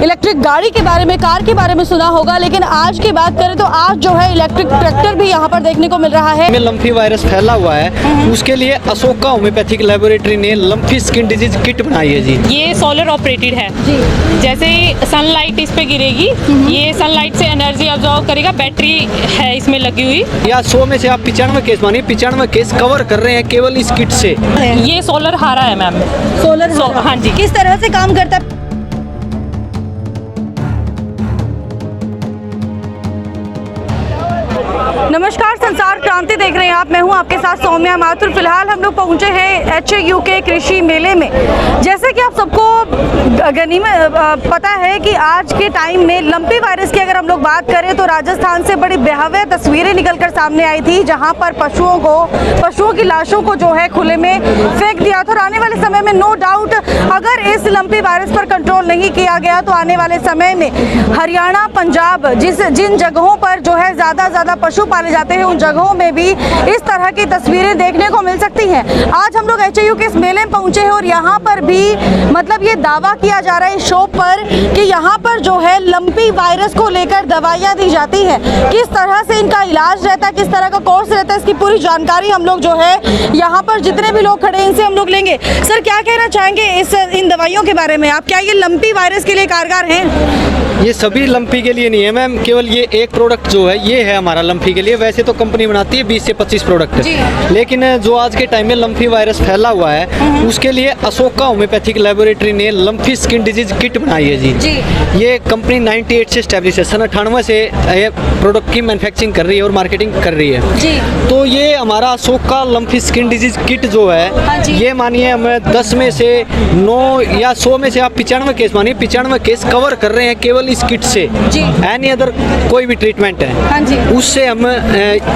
Electric गाड़ी के बारे में, कार के बारे में सुना होगा, लेकिन आज की बात करें तो आज जो है इलेक्ट्रिक ट्रैक्टर भी यहाँ पर देखने को मिल रहा है। में लम्फी वायरस फैला हुआ है, उसके लिए अशोका होम्योपैथिक लेबोरेटरी ने लम्फी स्किन डिजीज किट बनाई है जी। ये सोलर ऑपरेटेड है जी। जैसे सनलाइट इस पे गिरेगी, ये सनलाइट से एनर्जी अब्जॉर्ब करेगा, बैटरी है इसमें लगी हुई। या 100 में से आप 95 केस मानिए, 95 केस कवर कर रहे हैं केवल इस किट से। ये सोलर हारा है मैम। सोलर हाँ जी। किस तरह से काम करता है? नमस्कार, संसार क्रांति देख रहे हैं आप। मैं हूं आपके साथ सौम्या माथुर। फिलहाल हम लोग पहुंचे हैं HAU के कृषि मेले में। जैसे कि आप सबको पता है कि आज के टाइम में लंपी वायरस की अगर हम लोग बात करें तो राजस्थान से बड़ी भयावह तस्वीरें निकलकर सामने आई थी, जहां पर पशुओं की लाशों को जो है खुले में फेंक दिया था। और आने वाले समय में नो डाउट अगर इस लंपी वायरस पर कंट्रोल नहीं किया गया तो आने वाले समय में हरियाणा, पंजाब, जिन जगहों पर जो है ज़्यादा पशु पाले जाते हैं उन जगहों में भी इस तरह की तस्वीरें देखने को मिल सकती हैं। आज हम लोग HAU के इस मेले में पहुंचे हैं और यहाँ पर भी मतलब ये दावा किया जा रहा है इस शॉप पर कि यहाँ पर जो है लंपी वायरस को लेकर दवाइयाँ दी जाती है। किस तरह से इनका इलाज रहता है, किस तरह का कोर्स रहता है, इसकी पूरी जानकारी हम लोग जो है यहाँ पर जितने भी लोग खड़े हैं इनसे हम लोग लेंगे। सर, क्या कहना चाहेंगे इन दवाइयों के बारे में आप? क्या ये लंपी वायरस के लिए कारगर हैं? ये सभी लम्फी के लिए नहीं है मैम, केवल ये एक प्रोडक्ट जो है ये है हमारा लम्फी के लिए। वैसे तो कंपनी बनाती है 20 से 25 प्रोडक्ट, लेकिन जो आज के टाइम में लम्फी वायरस फैला हुआ है उसके लिए अशोका होम्योपैथिक लेबोरेटरी ने लम्फी स्किन डिजीज किट बनाई है जी। ये कंपनी 98 से स्टैब्लिश है, सन 98 से ये प्रोडक्ट की मैन्युफैक्चरिंग कर रही है और मार्केटिंग कर रही है जी। तो ये हमारा अशोका लम्फी स्किन डिजीज किट जो है ये मानिए हम 10 में से 9 या 100 में से आप 95 केस मानिए, 95 केस कवर कर रहे हैं केवल इस किट से। एनी अदर कोई भी ट्रीटमेंट है उससे हम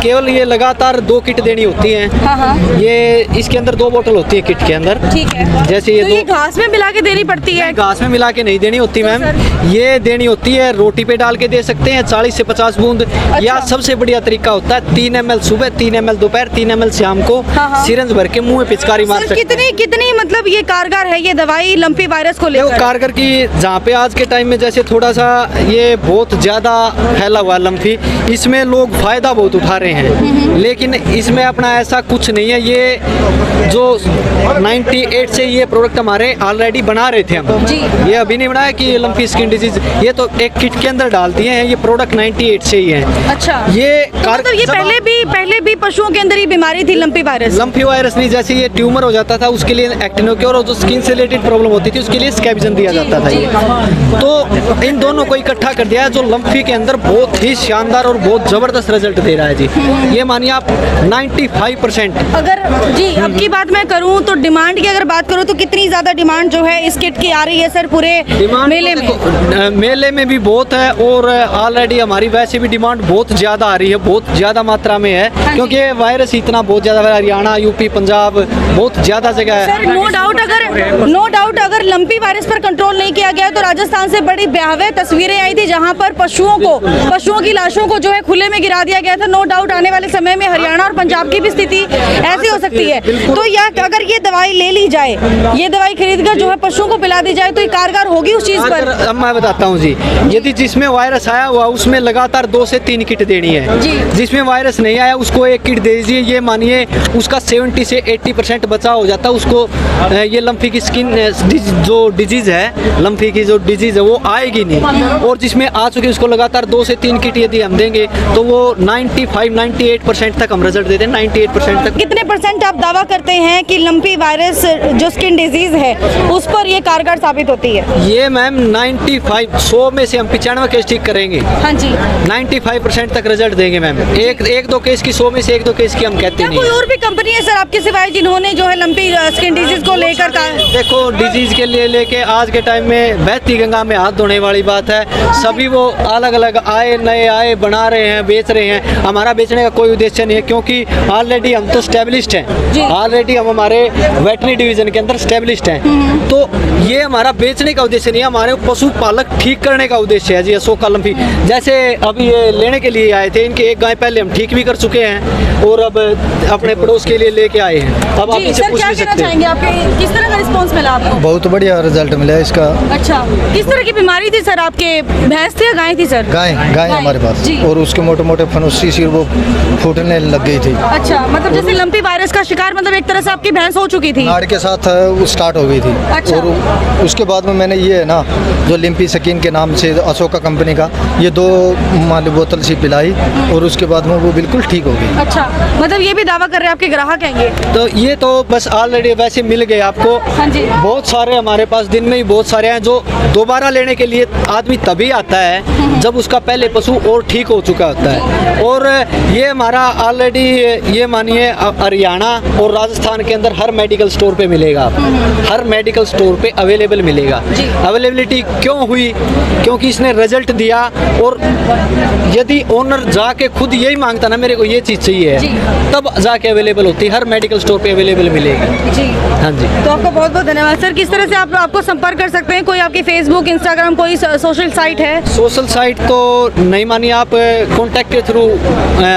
केवल ये लगातार 2 किट देनी होती हैं। ये इसके अंदर 2 बोतल होती है किट के अंदर, ठीक है। जैसे ये तो ये घास में मिला के देनी पड़ती है? घास में मिला के नहीं देनी होती मैम, ये देनी होती है रोटी पे डाल के दे सकते हैं 40 से 50 बूंद। अच्छा। या सबसे बढ़िया तरीका होता है 3 ml सुबह, 3 ml दोपहर, 3 ml शाम को सिरंज भर के मुंह में पिचकारी मार सकते हैं। कितनी मतलब ये कारगर है ये दवाई लंपी वायरस को लेकर? कारगर की जहाँ पे आज के टाइम में जैसे थोड़ा सा ये बहुत ज्यादा फैला हुआ लम्फी, इसमें लोग फायदा बहुत उठा रहे हैं, लेकिन इसमें अपना ऐसा कुछ नहीं है। ये जो 98 से ये प्रोडक्ट हमारे ऑलरेडी बना रहे थे हम जी। ये अभी नहीं बनाया कि ये लम्फी स्किन डिजीज ये तो एक किट के अंदर डाल दिए हैं। ये प्रोडक्ट 98 से ही है। अच्छा। ये मतलब ये पहले भी पशुओं के अंदर ही बीमारी थी लंपी वायरस? लंपी वायरस नहीं, जैसे ये ट्यूमर हो जाता था उसके लिए एक्टिनोक्योर, और जो स्किन से रिलेटेड प्रॉब्लम होती थी उसके लिए स्कैबिजन दिया जाता था ये। तो इन दोनों को इकट्ठा कर दिया है जो लम्फी के अंदर बहुत ही शानदार और बहुत जबरदस्त रिजल्ट दे रहा है जी। ये मानिए आप 95%। अगर जी अब की बात मैं करूं तो डिमांड की अगर बात करूं तो कितनी ज्यादा डिमांड जो है इस किट की आ रही है सर पूरे मेले में? मेले में भी बहुत है और ऑलरेडी हमारी वैसे भी डिमांड बहुत ज्यादा आ रही है, बहुत ज्यादा मात्रा में है, क्योंकि वायरस इतना बहुत ज्यादा हरियाणा, यूपी, पंजाब बहुत ज्यादा जगह है। सर, नो डाउट अगर लंपी वायरस पर कंट्रोल नहीं किया गया तो राजस्थान से बड़ी भयावह तस्वीरें आई थी जहां पर पशुओं की लाशों को जो है खुले में गिरा दिया गया था। नो डाउट आने वाले समय में हरियाणा और पंजाब की भी स्थिति ऐसी हो सकती है। तो अगर ये दवाई ले ली जाए, ये दवाई खरीदकर जो है पशुओं को पिला दी जाए तो ये कारगर होगी उस चीज पर? अब मैं बताता हूँ जी। यदि जिसमें वायरस आया हुआ उसमें लगातार 2 से 3 किट देनी है। जिसमें वायरस नहीं आया उसको 1 किट दे दीजिए। ये मानिए उसका 70 से 80% बचाव हो जाता है। उसको ये लम्फी की स्किन जो डिजीज है, लम्फी की जो डिजीज है वो आएगी नहीं। और जिसमें आ चुकी उसको लगातार 2 से 3 किट यदि हम देंगे तो वो 95-98% तक हम रिजल्ट देते हैं। 98% तक। कितने % आप दावा करते हैं कि लंपी वायरस जो स्किन डिजीज है उस पर ये कारगर साबित होती है? ये मैम 95, 100 में से हम 95 केस ठीक करेंगे। हाँ जी। 95% तक रिजल्ट देंगे मैम। एक दो केस की 100 में से 1-2 केस की हम कहते नहीं। कोई और भी कंपनी है सर आपके सिवाय जिन्होंने जो है लंपी स्किन डिजीज को लेकर देखो डिजीज के लिए लेके आज के टाइम में बहती गंगा में हाथ धोने वाली बात है। सभी वो अलग अलग नए आए बना रहे हैं, बेच रहे हैं, हमारा बेचने का कोई उद्देश्य नहीं है, क्योंकि ऑलरेडी हम तो स्टैब्लिश्ड हैं, ऑलरेडी हम हमारे वेटरनरी डिवीजन के अंदर स्टैब्लिश्ड हैं। तो ये हमारा बेचने का उद्देश्य नहीं है, हमारे पशुपालक ठीक करने का उद्देश्य है जी। अशोका लम्फी जैसे अभी ये लेने के लिए आए थे, इनके एक गाय पहले हम ठीक भी कर चुके हैं और अब अपने पड़ोस के लिए लेके आए हैं। अब आप इनसे पूछ भी सकते हैं। आपके किस तरह का रिस्पॉन्स मिला आपको? बहुत बढ़िया रिजल्ट मिला इसका। अच्छा, किस तरह की बीमारी थी सर आपके? भैंस थी या गाय थी सर? गाय हमारे पास, और उसके मोटे मोटे फनुसी सिर वो फूटने लग गई थी। अच्छा, मतलब जैसे लंपी वायरस का शिकार, मतलब एक तरह से आपकी भैंस हो चुकी थी, नाड़ के साथ वो स्टार्ट हो गई थी। अच्छा। और उसके बाद में मैंने ये है ना जो लिम्पी स्किन के नाम से अशोका कंपनी का ये 2 बोतल सी पिलाई और उसके बाद में वो बिल्कुल ठीक हो गई। अच्छा, मतलब ये भी दावा कर रहे हैं आपके ग्राहक हैं ये? तो ये तो बस ऑलरेडी वैसे मिल गए आपको। हाँ जी। बहुत सारे हमारे पास दिन में ही बहुत सारे हैं जो दोबारा लेने के लिए आदमी तभी आता है जब उसका पहले पशु और ठीक हो चुका होता है। और ये हमारा ऑलरेडी ये मानिए हरियाणा और राजस्थान के अंदर हर मेडिकल स्टोर पे मिलेगा आपको, हर मेडिकल स्टोर पे अवेलेबल मिलेगा। अवेलेबिलिटी क्यों हुई? क्योंकि इसने रिजल्ट दिया, और यदि ओनर जाके खुद यही मांगता ना मेरे को ये चीज़ चाहिए है, तब जाके अवेलेबल होती है, हर मेडिकल स्टोर पे अवेलेबल मिलेगी जी। हाँ जी। तो आपको बहुत बहुत धन्यवाद सर। किस तरह से आपको संपर्क कर सकते हैं? कोई आपकी फेसबुक, इंस्टाग्राम, कोई सोशल साइट है? सोशल साइट तो नहीं मानिए, आप कॉन्टैक्ट के थ्रू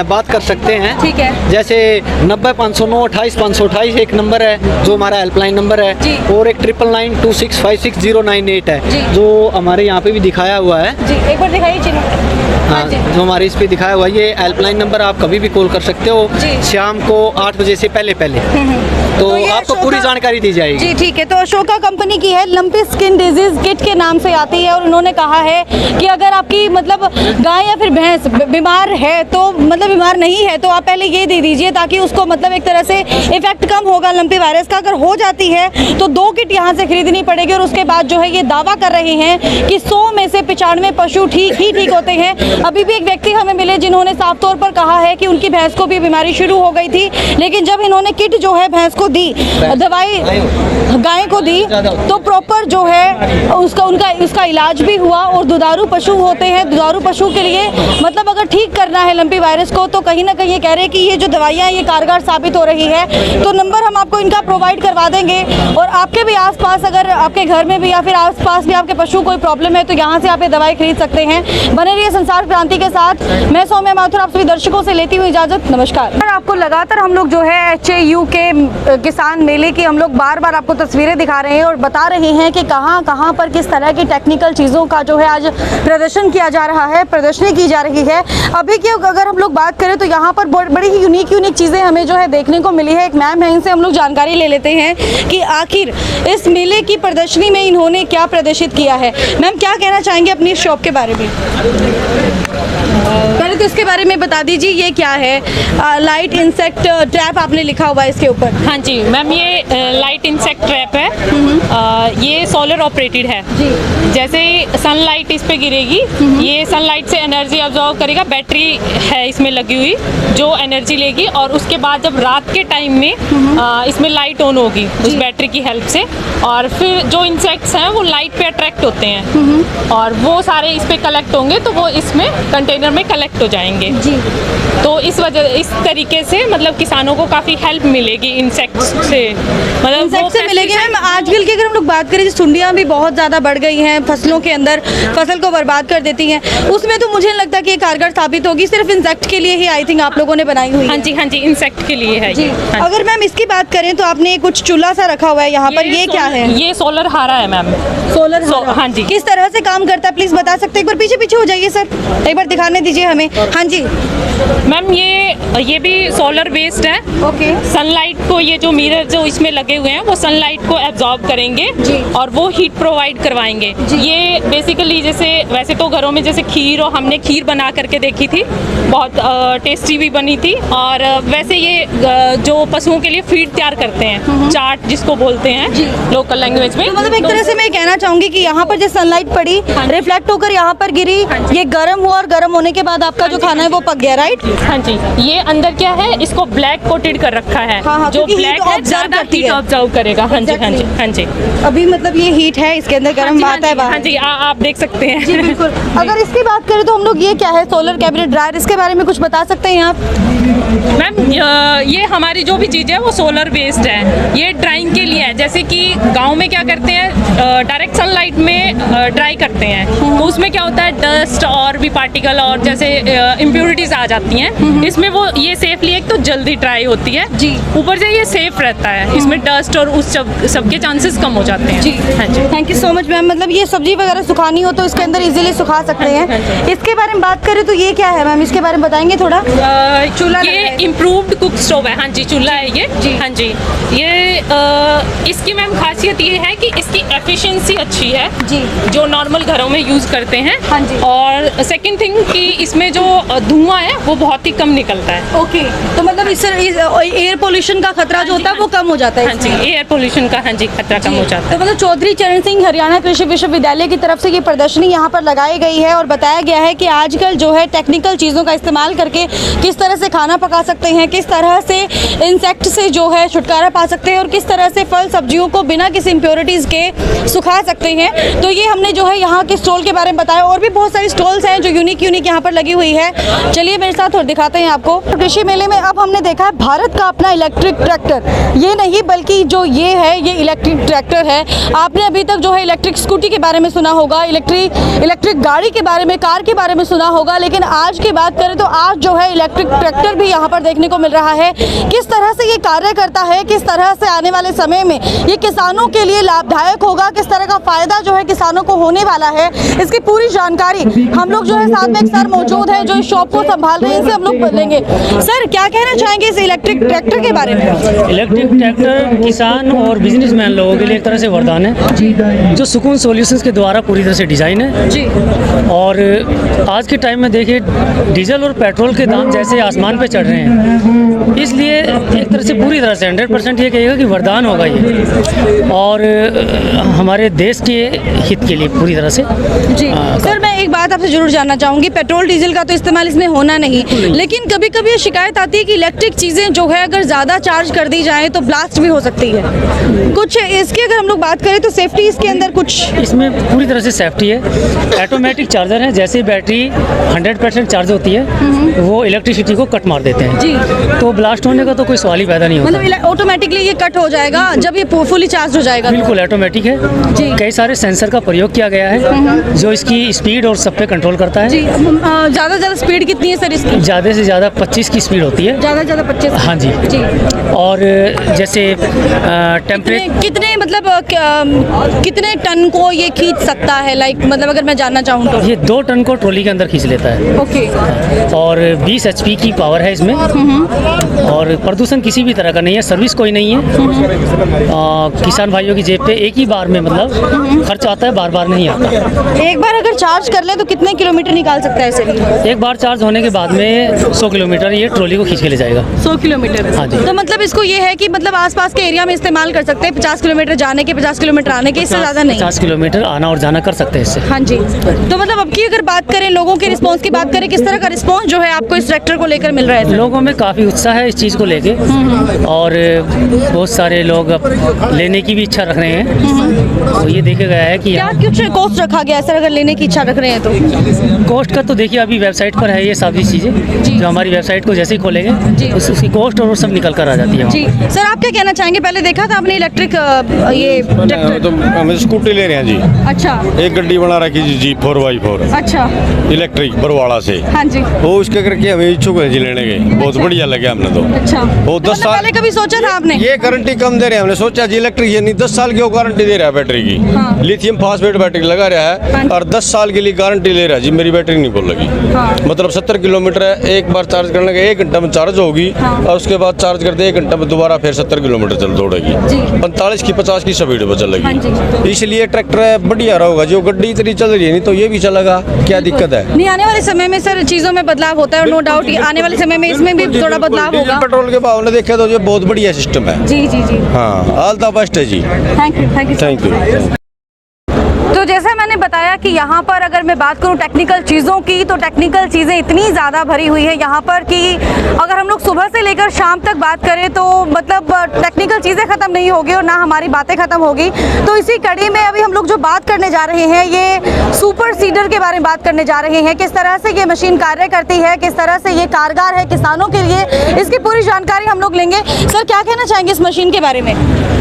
बात कर सकते हैं। ठीक है। जैसे 90-509 28-528 एक नंबर है जो हमारा हेल्पलाइन नंबर है, जी। और एक 9992656098 जी। है जो हमारे यहाँ पे भी दिखाया हुआ है। जी, एक बार दिखाइए चिन्ह। हाँ, जो हमारे इस पे दिखाया हुआ है, ये हेल्पलाइन नंबर आप कभी भी कॉल कर सकते हो जी। शाम को 8 बजे से पहले तो ये आपको पूरी अशोका- जानकारी दी जाएगी। जी ठीक है। तो अशोका कंपनी की है, लंपी स्किन डिजीज किट के नाम से आती है, और उन्होंने कहा है कि अगर आपकी मतलब गाय या फिर भैंस बीमार है, तो मतलब बीमार नहीं है, तो आप पहले ये दे दीजिए ताकि उसको मतलब एक तरह से इफेक्ट कम होगा लंपी वायरस का। अगर हो जाती है तो 2 किट यहाँ से खरीदनी पड़ेगी, और उसके बाद जो है ये दावा कर रहे हैं कि 100 में से 95 पशु ठीक होते हैं। अभी भी एक व्यक्ति हमें मिले जिन्होंने साफ तौर पर कहा है कि उनकी भैंस को भी बीमारी शुरू हो गई थी, लेकिन जब इन्होंने किट जो है भैंस को दी, दवाई गाय को दी, तो प्रॉपर जो है उसका इलाज भी हुआ। और दुधारू पशु होते हैं, दुधारू पशु के लिए मतलब अगर ठीक करना है लंपी वायरस को, तो कहीं ना कहीं ये कह रहे हैं कि ये जो दवाइयाँ ये कारगर साबित हो रही है। तो नंबर हम आपको इनका प्रोवाइड करवा देंगे, और आपके भी आसपास अगर आपके घर में भी या फिर आसपास भी आपके पशु कोई प्रॉब्लम है, तो यहाँ से आप ये दवाई खरीद सकते हैं। बने रहिए संसार क्रांति के साथ। मैं सौम्या माथुर आप सभी दर्शकों से लेती हुई इजाजत, नमस्कार। आपको लगातार हम लोग जो है HAU के किसान मेले की हम लोग बार आपको तस्वीरें दिखा रहे हैं और बता रहे हैं कि कहाँ पर किस तरह की टेक्निकल चीज़ों का जो है आज प्रदर्शन किया जा रहा है, प्रदर्शनी की जा रही है। अभी की अगर हम लोग बात करें तो यहाँ पर बड़ी ही यूनिक चीज़ें हमें जो है देखने को मिली है। एक मैम है, इनसे हम लोग जानकारी ले लेते हैं कि आखिर इस मेले की प्रदर्शनी में इन्होंने क्या प्रदर्शित किया है। मैम, क्या कहना चाहेंगे अपनी शॉप के बारे में? पहले तो इसके बारे में बता दीजिए, ये क्या है? लाइट इंसेक्ट ट्रैप आपने लिखा हुआ है इसके ऊपर। हाँ जी मैम, ये लाइट इंसेक्ट ट्रैप है। ये सोलर ऑपरेटेड है जी। जैसे सनलाइट इस पे गिरेगी, ये सनलाइट से एनर्जी अब्जॉर्व करेगा। बैटरी है इसमें लगी हुई जो एनर्जी लेगी, और उसके बाद जब रात के टाइम में इसमें लाइट ऑन होगी उस बैटरी की हेल्प से, और फिर जो इंसेक्ट्स हैं वो लाइट पे अट्रैक्ट होते हैं और वो सारे इस पे कलेक्ट होंगे, तो वो इसमें कंटेनर में कलेक्ट हो जाएंगे जी। तो इस तरीके से मतलब किसानों को काफ़ी हेल्प मिलेगी इंसेक्ट्स से, मतलब इंसेक्ट से मिलेगी। मैम, आजकल की अगर हम लोग बात करें, सुंडियाँ भी बहुत ज़्यादा बढ़ गई हैं फसलों के अंदर, फसल को बर्बाद कर देती हैं, उसमें तो मुझे नहीं लगता कि ये कारगर साबित होगी। सिर्फ इंसेक्ट के लिए ही आई थिंक आप लोगों ने बनाई हुई है। हाँ जी, इंसेक्ट के लिए है जी। हाँ। अगर मैम इसकी बात करें तो आपने कुछ चूल्हा सा रखा हुआ है यहाँ पर, ये क्या है? ये सोलर हारा है मैम। सोलर हाँ जी। किस तरह से काम करता है प्लीज बता सकते हैं? एक बार पीछे हो जाइए सर, एक बार दिखाने दीजिए हमें। हाँ जी मैम, ये भी सोलर बेस्ड है। ओके। सनलाइट को, ये जो मिरर जो इसमें लगे हुए हैं वो सनलाइट को एब्जॉर्ब करेंगे जी। और वो हीट प्रोवाइड करवाएंगे। ये बेसिकली जैसे वैसे तो घरों में जैसे खीर, और हमने खीर बना करके देखी थी, बहुत टेस्टी भी बनी थी। और वैसे ये जो पशुओं के लिए फीड तैयार करते हैं, चाट जिसको बोलते हैं लोकल लैंग्वेज में। तो मतलब एक तरह से मैं कहना चाहूंगी कि यहाँ पर जो सनलाइट पड़ी, रिफ्लेक्ट होकर यहाँ पर गिरी, ये गर्म गर्म हुआ और गर्म होने के बाद आपका जो खाना है वो पक गया, राइट? हाँ जी, ये अंदर क्या है, इसको ब्लैक कोटेड कर रखा है। हाँ, जो क्योंकि ब्लैक heat है absorb ज्यादा करती हीट है। ऑब्जर्व करेगा। हाँ जी, हाँ जी, हाँ जी। अभी मतलब ये हीट है, इसके अंदर गर्म बात है बाहर। हाँ जी, आप देख सकते हैं। जी बिल्कुल। अगर इसकी बात करें तो हम लोग, ये क्या है, सोलर कैबिनेट ड्रायर, इसके बारे में कुछ बता सकते हैं आप? मैम ये हमारी जो भी चीज़ है वो सोलर बेस्ड है। ये ड्राइंग के लिए है। जैसे कि गांव में क्या करते हैं, डायरेक्ट सनलाइट में ड्राई करते हैं, तो उसमें क्या होता है, डस्ट और भी पार्टिकल और जैसे इम्प्योरिटीज आ जाती हैं। इसमें वो ये सेफली एक तो जल्दी ड्राई होती है जी। ऊपर से ये सेफ रहता है, इसमें डस्ट और उस सब के चांसेस कम हो जाते हैं। जी हाँ जी। Thank you so much ma'am. मतलब ये सब्जी वगैरह सुखानी हो तो इसके अंदर इजीली सुखा सकते हैं। इसके बारे में बात करें तो ये क्या है मैम, इसके बारे में बताएंगे थोड़ा? चूल्हा लग ये रहा है। इम्प्रूव्ड कुक स्टोव है। हाँ जी, चूल्हा है ये। जी। हाँ जी, ये इसकी मैम खासियत ये है कि इसकी एफिशिएंसी अच्छी है जी। जो नॉर्मल घरों में यूज़ करते हैं। हाँ जी। और सेकंड थिंग कि इसमें जो धुआं है वो बहुत ही कम निकलता है। ओके, तो मतलब इस एयर पोल्यूशन का खतरा जो होता है वो कम हो जाता है हाँ जी, इसमें। एयर पोल्यूशन का हाँ जी खतरा कम हो जाता है। तो मतलब चौधरी चरण सिंह हरियाणा कृषि विश्वविद्यालय की तरफ से ये प्रदर्शनी यहाँ पर लगाई गई है और बताया गया है कि आजकल जो है टेक्निकल चीज़ों का इस्तेमाल करके किस तरह से खाना पका सकते हैं, किस तरह से इंसेक्ट से जो है छुटकारा पा सकते हैं और किस तरह से फल सब्जियों को बिना किसी इम्प्योरिटीज़ के सुखा सकते हैं। तो ये हमने जो है यहाँ के स्टॉल के बारे में बताया। और भी बहुत सारी स्टॉल्स हैं जो यूनिक यहाँ पर लगी हुई है। चलिए मेरे साथ और दिखाते हैं आपको। कृषि मेले में अब हमने देखा है भारत का अपना इलेक्ट्रिक ट्रैक्टर। ये नहीं बल्कि जो ये है ये इलेक्ट्रिक ट्रैक्टर है। आपने अभी तक जो है इलेक्ट्रिक स्कूटी के बारे में सुना होगा, इलेक्ट्रिक गाड़ी के बारे में, कार के बारे में सुना होगा, लेकिन आज की बात करें तो आज जो है इलेक्ट्रिक ट्रैक्टर भी यहाँ पर देखने को मिल रहा है। किस तरह से ये कार्य करता है, किस तरह से आने वाले समय में ये किसानों के लिए लाभदायक होगा, किस तरह का फायदा जो है किसानों को होने वाला है, इसकी पूरी जानकारी हम लोग जो है साथ में एक सर मौजूद है जो इस शॉप को संभाल रहे हैं, इनसे हम लोग लेंगे। सर क्या कहना चाहेंगे इस इलेक्ट्रिक ट्रैक्टर के बारे में? इलेक्ट्रिक ट्रैक्टर किसान और बिजनेसमैन लोगों के लिए एक तरह से वरदान है, जो सुकून सॉल्यूशंस के द्वारा पूरी तरह से डिज़ाइन है जी। और आज के टाइम में देखिए डीजल और पेट्रोल के दाम जैसे आसमान पे चढ़ रहे हैं, इसलिए एक तरह से पूरी तरह से 100% ये कहेगा कि वरदान होगा ये और हमारे देश के हित के लिए पूरी तरह से। जी सर, मैं एक बात आपसे जरूर जानना चाहूँगी, पेट्रोल डीजल का तो इस्तेमाल इसमें होना नहीं, लेकिन कभी कभी ये शिकायत आती है कि इलेक्ट्रिक चीज़ें जो है अगर ज़्यादा चार्ज कर दी जाए तो ब्लास्ट भी हो सकती है। कुछ इसकी अगर हम लोग बात करें तो सेफ्टी इसके अंदर कुछ? इसमें पूरी तरह से सेफ्टी है। ऑटोमेटिक चार्जर है, जैसे बैटरी 100% चार्ज होती है वो इलेक्ट्रिसिटी को कट मार देते हैं जी। तो ब्लास्ट होने का तो कोई सवाल ही पैदा नहीं होता। मतलब ऑटोमेटिकली ये कट हो जाएगा जब ये फुली चार्ज हो जाएगा? बिल्कुल ऑटोमेटिक है जी। कई सारे सेंसर का प्रयोग किया गया है जो इसकी स्पीड और सब पे कंट्रोल करता है। जी। ज़्यादा से ज़्यादा स्पीड कितनी है सर इसकी? ज़्यादा से ज़्यादा 25 की स्पीड होती है। ज़्यादा से ज़्यादा 25? हाँ जी। जी। और जैसे टेम्परेचर कितने मतलब कितने टन को ये खींच सकता है, लाइक मतलब अगर मैं जानना चाहूँ तो? ये 2 टन को ट्रॉली के अंदर खींच लेता है ओके। और 20 HP की पावर है इसमें और प्रदूषण किसी भी तरह का नहीं है, सर्विस कोई नहीं है। किसान भाइयों की जेब पे एक ही बार में मतलब खर्च आता है, बार बार नहीं आता। एक बार अगर चार्ज कर ले तो कितने किलोमीटर निकाल सकता है इसे? एक बार चार्ज होने के बाद में 100 किलोमीटर ये ट्रॉली को खींच के ले जाएगा। 100 किलोमीटर? हाँ जी। तो मतलब इसको ये है कि मतलब आसपास के एरिया में इस्तेमाल कर सकते हैं, 50 किलोमीटर जाने के, 50 किलोमीटर आने के, इससे ज़्यादा नहीं? 50 किलोमीटर आना और जाना कर सकते हैं इससे। हाँ जी। तो मतलब अब की अगर बात करें लोगों के रिस्पांस की बात करें, किस तरह का रिस्पांस जो है आपको इस ट्रैक्टर को लेकर मिल रहा है? लोगों में काफ़ी उत्साह है इस चीज़ को लेके और बहुत सारे लोग अब लेने की भी इच्छा रख रहे हैं। तो ये देखा गया है कि क्या कुछ कॉस्ट रखा गया है सर अगर लेने की इच्छा रख रहे हैं तो? कॉस्ट का तो देखिए अभी वेबसाइट पर है ये सारी चीज़ें, जो हमारी वेबसाइट को जैसे ही खोलेंगे उसकी कॉस्ट और वो सब निकल कर आ जाती है। जी सर, आप क्या कहना चाहेंगे? पहले देखा था आपने इलेक्ट्रिक ये ट्रैक्टर? तो हम स्कूटी ले रहे हैं जी। अच्छा। एक गड्डी बना रखी जी जीप 4x4 अच्छा। इलेक्ट्रिक बरवाड़ा से। हाँ जी। वो उसके करके हमें इच्छुक है जी लेने के। बहुत बढ़िया लगे हमने तो। अच्छा। वो 10 साल पहले कभी सोचा था आपने? ये गारंटी कम दे रहे हैं, हमने सोचा जी इलेक्ट्रिक ये नहीं 10 साल की वो गारंटी दे रहा है बैटरी की। हाँ। लिथियम फास्फेट बैटरी लगा रहा है और 10 साल के लिए गारंटी ले रहा है जी। मेरी बैटरी नहीं बोल लगी। हाँ। मतलब 70 किलोमीटर है, एक बार चार्ज करने का 1 घंटा में चार्ज होगी और उसके बाद चार्ज करते 1 घंटा में दोबारा फिर 70 किलोमीटर चल दौड़ेगी। 45 की 50 की स्पीड पर चलेगी। इसलिए ट्रैक्टर बढ़िया रहेगा। जो गड्डी इतनी चल रही है नहीं तो ये भी चलेगा, क्या दिक्कत है? नहीं, आने वाले समय में सर चीज़ों में बदलाव होता है और नो डाउट आने वाले समय में इसमें भी थोड़ा बदलाव डीजल होगा। पेट्रोल के भाव ने देखा तो ये बहुत बढ़िया सिस्टम है। जी जी जी। हाँ, ऑल द बेस्ट है जी। Thank you. Thank you. तो जैसे मैंने बताया कि यहाँ पर अगर मैं बात करूँ टेक्निकल चीज़ों की, तो टेक्निकल चीज़ें इतनी ज़्यादा भरी हुई है यहाँ पर कि अगर हम लोग सुबह से लेकर शाम तक बात करें तो मतलब टेक्निकल चीज़ें ख़त्म नहीं होगी और ना हमारी बातें ख़त्म होगी। तो इसी कड़ी में अभी हम लोग जो बात करने जा रहे हैं ये सुपर सीडर के बारे में बात करने जा रहे हैं, किस तरह से ये मशीन कार्य करती है, किस तरह से ये कारगर है किसानों के लिए, इसकी पूरी जानकारी हम लोग लेंगे। सर क्या कहना चाहेंगे इस मशीन के बारे में?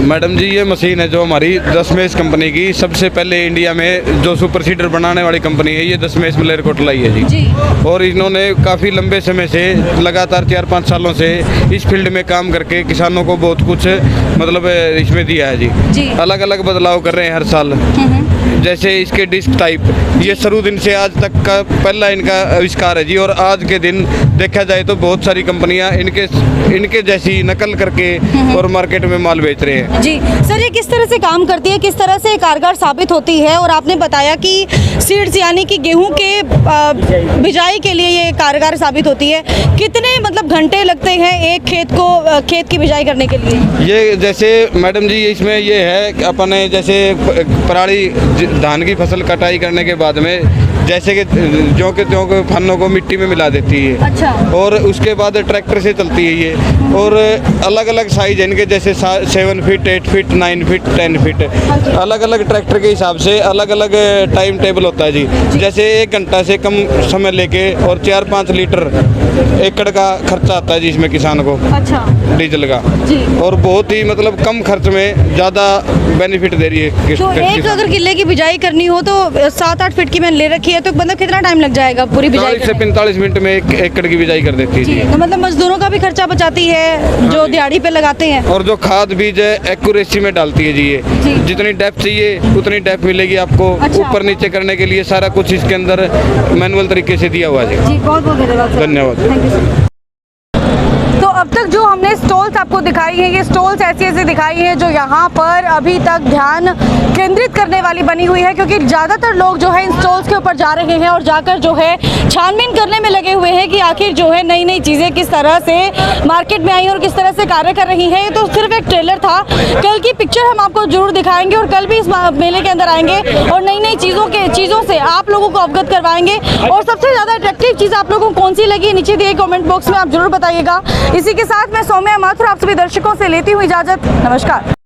मैडम जी, ये मशीन है जो हमारी दशमेश कंपनी की सबसे पहले इंडिया में जो सुपर सीडर बनाने वाली कंपनी है, ये दशमेश मलेरकोटला ही है जी। और इन्होंने काफ़ी लंबे समय से लगातार 4-5 सालों से इस फील्ड में काम करके किसानों को बहुत कुछ मतलब इसमें दिया है जी। अलग अलग बदलाव कर रहे हैं हर साल। जैसे इसके डिस्क टाइप, ये शुरू दिन से आज तक का पहला इनका आविष्कार है जी। और आज के दिन देखा जाए तो बहुत सारी कंपनियां इनके जैसी नकल करके और मार्केट में माल बेच रहे हैं जी। सर ये किस तरह से काम करती है, किस तरह से कारगर साबित होती है? और आपने बताया कि सीड्स यानी कि गेहूं के बिजाई के लिए ये कारगर साबित होती है। कितने मतलब घंटे लगते हैं एक खेत की बिजाई करने के लिए? ये जैसे मैडम जी, इसमें ये है कि अपने जैसे पराली धान की फसल कटाई करने के बाद में जैसे कि ज्यों के फन्नों को मिट्टी में मिला देती है। अच्छा। और उसके बाद ट्रैक्टर से चलती है ये। और अलग अलग साइज है इनके, जैसे 7 फीट, 8 फीट, 9 फीट, 10 फीट, अलग अलग ट्रैक्टर के हिसाब से अलग अलग टाइम टेबल होता है जी। जैसे 1 घंटा से कम समय लेके और 4-5 लीटर एकड़ का खर्चा आता है जी इसमें किसान को। अच्छा। डीजल का जी। और बहुत ही मतलब कम खर्च में ज़्यादा बेनिफिट दे रही है। तो एक अगर किले की बिजाई करनी हो तो 7-8 फीट की मैंने ले रखी है, तो मतलब कितना टाइम लग जाएगा पूरी बिजाई? 40 से 45 मिनट में 1 एकड़ की बिजाई कर देती है जी। तो मतलब मजदूरों का भी खर्चा बचाती है जो दिहाड़ी पे लगाते हैं। और जो खाद बीज है एक्यूरेसी में डालती है जी ये। जितनी डेप्थ चाहिए उतनी डेप्थ मिलेगी आपको। अच्छा। ऊपर नीचे करने के लिए सारा कुछ इसके अंदर मैनुअल तरीके से दिया हुआ है जी। बहुत बहुत धन्यवाद। धन्यवाद। तो अब तक जो हमने स्टॉल्स आपको दिखाई हैं, ये स्टॉल्स ऐसी दिखाई हैं जो यहाँ पर अभी तक ध्यान केंद्रित करने वाली बनी हुई है, क्योंकि ज़्यादातर लोग जो है इन स्टॉल्स के ऊपर जा रहे हैं और जाकर जो है छानबीन करने में लगे हुए हैं कि आखिर जो है नई नई चीज़ें किस तरह से मार्केट में आई और किस तरह से कार्य कर रही हैं। ये तो सिर्फ एक ट्रेलर था, कल की पिक्चर हम आपको जरूर दिखाएंगे और कल भी इस मेले के अंदर आएंगे और नई नई चीज़ों से आप लोगों को अवगत करवाएंगे। और सबसे ज़्यादा अट्रैक्टिव चीज़ आप लोगों को कौन सी लगी नीचे दिए कमेंट बॉक्स में आप जरूर बताइएगा। इसी के साथ मैं सौम्या माथुर आप सभी दर्शकों से लेती हूँ इजाज़त। नमस्कार।